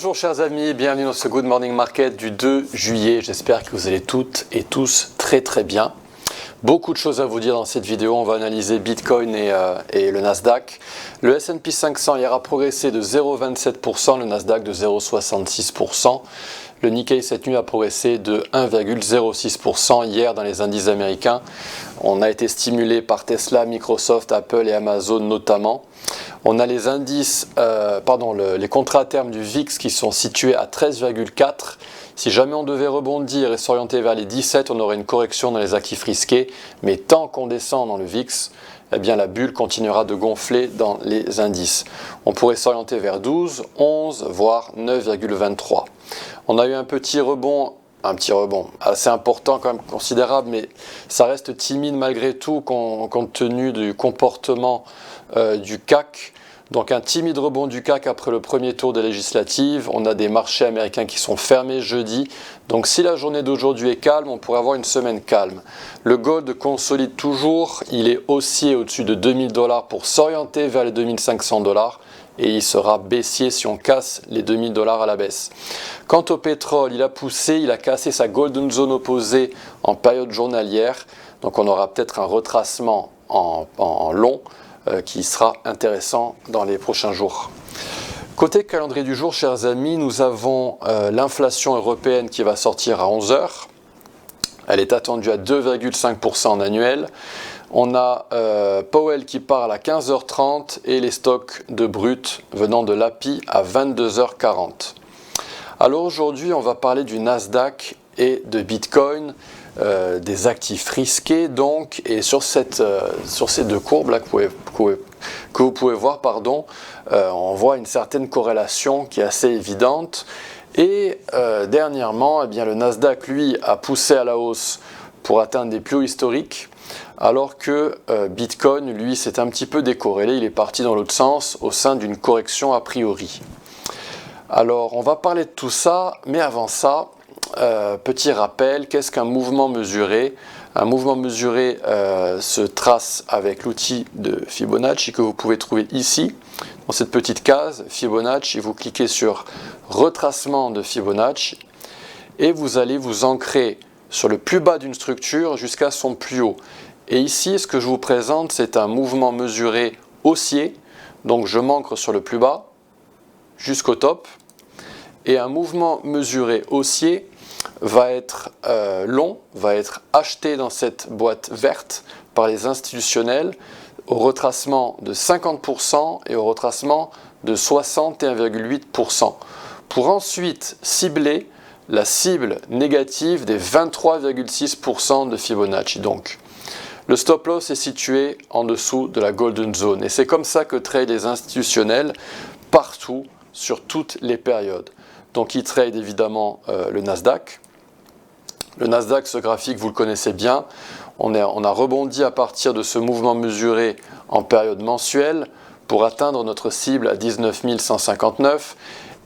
Bonjour chers amis, bienvenue dans ce Good Morning Market du 2 juillet. J'espère que vous allez toutes et tous très bien. Beaucoup de choses à vous dire dans cette vidéo. On va analyser Bitcoin et le Nasdaq. Le S&P 500 hier a progressé de 0,27%, le Nasdaq de 0,66%. Le Nikkei cette nuit a progressé de 1,06% hier dans les indices américains. On a été stimulé par Tesla, Microsoft, Apple et Amazon notamment. On a les indices, les contrats à terme du VIX qui sont situés à 13,4. Si jamais on devait rebondir et s'orienter vers les 17, on aurait une correction dans les actifs risqués. Mais tant qu'on descend dans le VIX, eh bien la bulle continuera de gonfler dans les indices. On pourrait s'orienter vers 12, 11, voire 9,23. On a eu un petit rebond assez important, quand même considérable, mais ça reste timide malgré tout compte tenu du comportement du CAC. Donc un timide rebond du CAC après le premier tour des législatives. On a des marchés américains qui sont fermés jeudi. Donc si la journée d'aujourd'hui est calme, on pourrait avoir une semaine calme. Le gold consolide toujours. Il est haussier au-dessus de 2000 $ pour s'orienter vers les 2500 $. Et il sera baissier si on casse les 2000 $ à la baisse. Quant au pétrole, il a poussé, il a cassé sa golden zone opposée en période journalière. Donc on aura peut-être un retracement en long qui sera intéressant dans les prochains jours. Côté calendrier du jour, chers amis, nous avons l'inflation européenne qui va sortir à 11 h. Elle est attendue à 2,5% en annuel. On a Powell qui parle à 15h30 et les stocks de brut venant de l'API à 22h40. Alors aujourd'hui, on va parler du Nasdaq et de Bitcoin, des actifs risqués donc, et sur ces deux courbes là que vous pouvez voir, on voit une certaine corrélation qui est assez évidente. Et dernièrement, eh bien, le Nasdaq lui a poussé à la hausse pour atteindre des plus hauts historiques, alors que Bitcoin lui s'est un petit peu décorrélé, il est parti dans l'autre sens au sein d'une correction a priori. Alors on va parler de tout ça, mais avant ça, petit rappel, qu'est-ce qu'un mouvement mesuré? Un mouvement mesuré se trace avec l'outil de Fibonacci que vous pouvez trouver ici, dans cette petite case Fibonacci. Vous cliquez sur retracement de Fibonacci et vous allez vous ancrer sur le plus bas d'une structure jusqu'à son plus haut. Et ici, ce que je vous présente, c'est un mouvement mesuré haussier. Donc je m'ancre sur le plus bas jusqu'au top. Et un mouvement mesuré haussier va être long, va être acheté dans cette boîte verte par les institutionnels au retracement de 50% et au retracement de 61,8%, pour ensuite cibler la cible négative des 23,6% de Fibonacci. Donc le stop loss est situé en dessous de la golden zone et c'est comme ça que trade les institutionnels partout sur toutes les périodes. Donc ils trade évidemment le Nasdaq. Le Nasdaq, ce graphique, vous le connaissez bien. On a rebondi à partir de ce mouvement mesuré en période mensuelle pour atteindre notre cible à 19 159.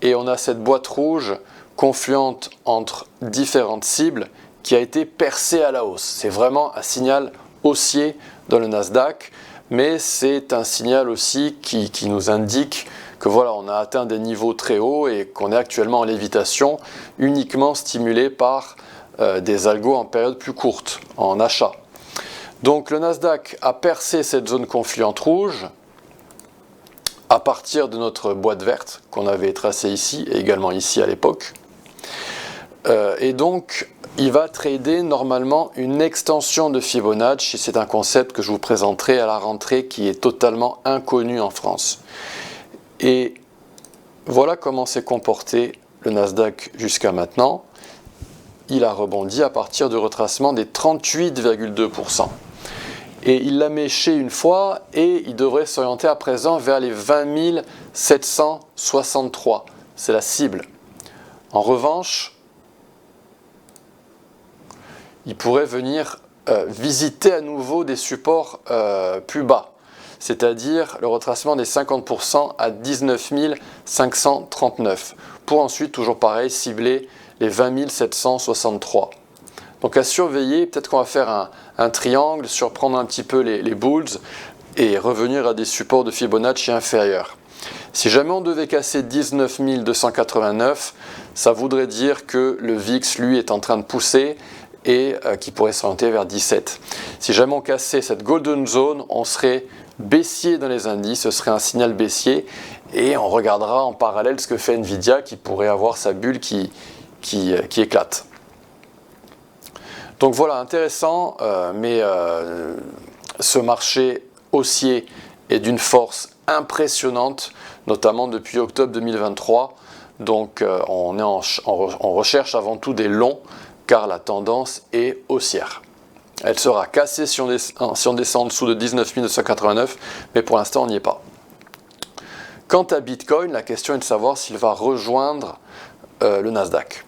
Et on a cette boîte rouge confluente entre différentes cibles qui a été percée à la hausse. C'est vraiment un signal haussier dans le Nasdaq, mais c'est un signal aussi qui nous indique que voilà, on a atteint des niveaux très hauts et qu'on est actuellement en lévitation, uniquement stimulé par des algos en période plus courte, en achat. Donc le Nasdaq a percé cette zone confluente rouge à partir de notre boîte verte qu'on avait tracée ici et également ici à l'époque. Et donc il va trader normalement une extension de Fibonacci. C'est un concept que je vous présenterai à la rentrée qui est totalement inconnu en France. Et voilà comment s'est comporté le Nasdaq jusqu'à maintenant. Il a rebondi à partir du retracement des 38,2%. Et il l'a méché une fois et il devrait s'orienter à présent vers les 20 763. C'est la cible. En revanche, il pourrait venir visiter à nouveau des supports plus bas, c'est-à-dire le retracement des 50% à 19 539, pour ensuite, toujours pareil, cibler les 20 763. Donc à surveiller, peut-être qu'on va faire un triangle, surprendre un petit peu les bulls et revenir à des supports de Fibonacci inférieurs. Si jamais on devait casser 19 289, ça voudrait dire que le VIX, lui, est en train de pousser et qui pourrait s'orienter vers 17. Si jamais on cassait cette golden zone, on serait baissier dans les indices, ce serait un signal baissier et on regardera en parallèle ce que fait Nvidia qui pourrait avoir sa bulle qui éclate. Donc voilà, intéressant, mais ce marché haussier est d'une force impressionnante, notamment depuis octobre 2023. Donc on est en recherche avant tout des longs, car la tendance est haussière. Elle sera cassée si on descend en dessous de 19 989, mais pour l'instant on n'y est pas. Quant à Bitcoin, la question est de savoir s'il va rejoindre le Nasdaq.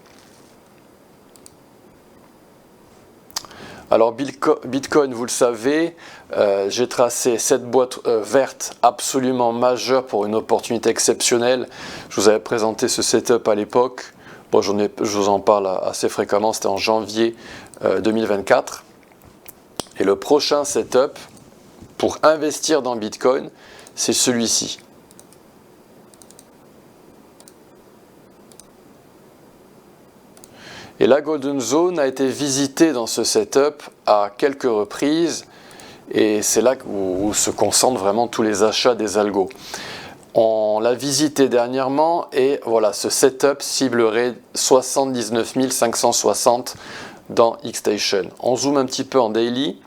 Alors Bitcoin, vous le savez, j'ai tracé cette boîte verte absolument majeure pour une opportunité exceptionnelle. Je vous avais présenté ce setup à l'époque. Bon, je vous en parle assez fréquemment, c'était en janvier 2024. Et le prochain setup pour investir dans Bitcoin, c'est celui-ci. Et la Golden Zone a été visitée dans ce setup à quelques reprises et c'est là où se concentrent vraiment tous les achats des algos. On l'a visité dernièrement et voilà, ce setup ciblerait 79 560 dans Xstation. On zoome un petit peu en daily.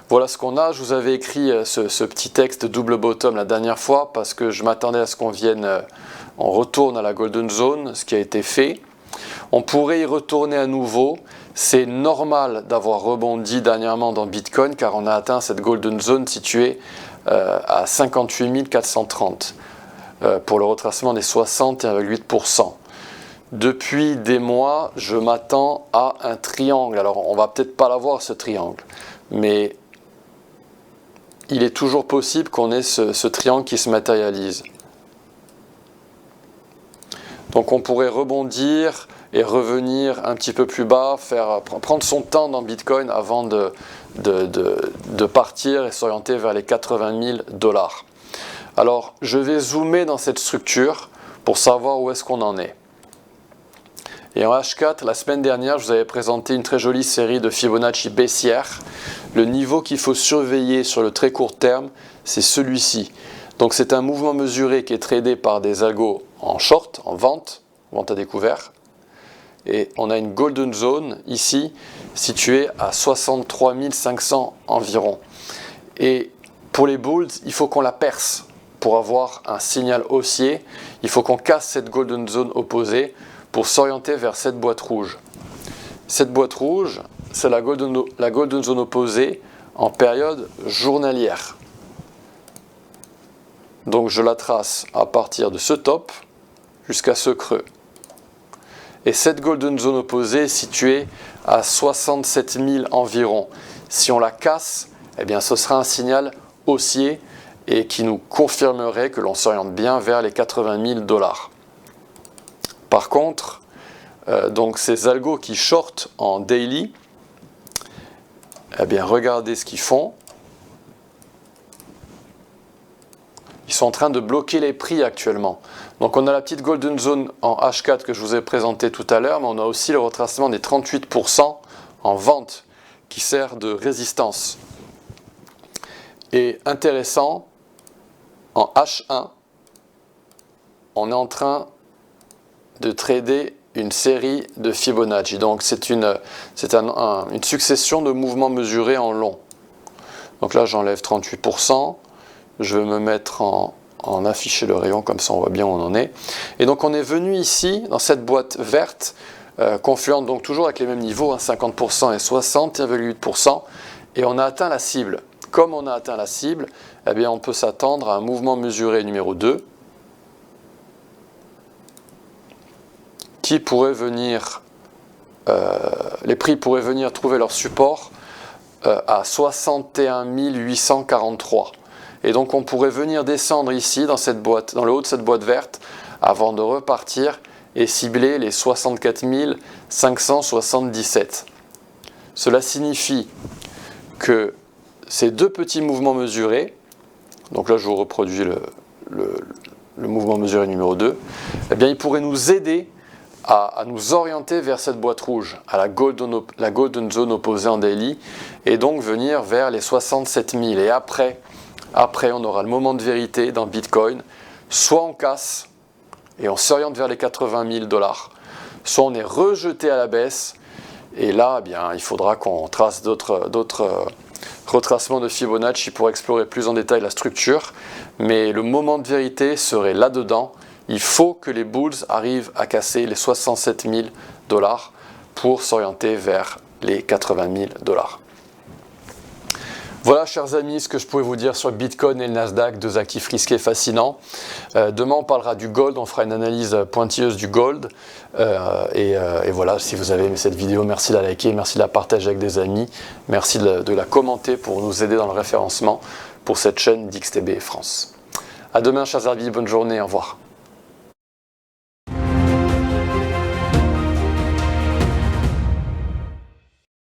Voilà ce qu'on a. Je vous avais écrit ce petit texte double bottom la dernière fois parce que je m'attendais à ce qu'on vienne, on retourne à la Golden Zone, ce qui a été fait. On pourrait y retourner à nouveau. C'est normal d'avoir rebondi dernièrement dans Bitcoin car on a atteint cette Golden Zone située à 58 430 pour le retracement des 61,8%. Depuis des mois, je m'attends à un triangle. Alors, on va peut-être pas l'avoir ce triangle, mais il est toujours possible qu'on ait ce triangle qui se matérialise. Donc, on pourrait rebondir et revenir un petit peu plus bas, prendre son temps dans Bitcoin avant de partir et s'orienter vers les 80 000 $. Alors, je vais zoomer dans cette structure pour savoir où est-ce qu'on en est. Et en H4, la semaine dernière, je vous avais présenté une très jolie série de Fibonacci baissière. Le niveau qu'il faut surveiller sur le très court terme, c'est celui-ci. Donc c'est un mouvement mesuré qui est tradé par des algos en short, en vente à découvert. Et on a une golden zone ici, située à 63 500 environ. Et pour les bulls, il faut qu'on la perce. Pour avoir un signal haussier, il faut qu'on casse cette golden zone opposée pour s'orienter vers cette boîte rouge. Cette boîte rouge, c'est la golden zone opposée en période journalière. Donc je la trace à partir de ce top jusqu'à ce creux. Et cette golden zone opposée est située à 67 000 environ. Si on la casse, eh bien ce sera un signal haussier et qui nous confirmerait que l'on s'oriente bien vers les 80 000 $. Par contre, donc ces algos qui shortent en daily, eh bien regardez ce qu'ils font. Ils sont en train de bloquer les prix actuellement. Donc on a la petite golden zone en H4 que je vous ai présenté tout à l'heure, mais on a aussi le retracement des 38% en vente qui sert de résistance. Et intéressant, en H1, on est en train de trader une série de Fibonacci. Donc c'est une succession de mouvements mesurés en long. Donc là j'enlève 38%. Je vais me mettre en afficher le rayon, comme ça on voit bien où on en est. Et donc on est venu ici, dans cette boîte verte, confluente donc toujours avec les mêmes niveaux, 50% et 60,8%, et on a atteint la cible. Comme on a atteint la cible, eh bien on peut s'attendre à un mouvement mesuré numéro 2, qui pourrait venir, les prix pourraient venir trouver leur support à 61 843. Et donc on pourrait venir descendre ici dans cette boîte, dans le haut de cette boîte verte, avant de repartir et cibler les 64 577. Cela signifie que ces deux petits mouvements mesurés, donc là je vous reproduis le mouvement mesuré numéro 2, eh bien il pourrait nous aider à nous orienter vers cette boîte rouge, à la golden zone opposée en daily, et donc venir vers les 67 000. Et après on aura le moment de vérité dans Bitcoin, soit on casse et on s'oriente vers les 80 000 $, soit on est rejeté à la baisse, et là, eh bien, il faudra qu'on trace d'autres retracements de Fibonacci pour explorer plus en détail la structure, mais le moment de vérité serait là-dedans. Il faut que les bulls arrivent à casser les 67 000 $ pour s'orienter vers les 80 000 $. Voilà, chers amis, ce que je pouvais vous dire sur Bitcoin et le Nasdaq, deux actifs risqués fascinants. Demain, on parlera du gold, on fera une analyse pointilleuse du gold. Et voilà, si vous avez aimé cette vidéo, merci de la liker, merci de la partager avec des amis, merci de la commenter pour nous aider dans le référencement pour cette chaîne d'XTB France. À demain, chers amis, bonne journée, au revoir.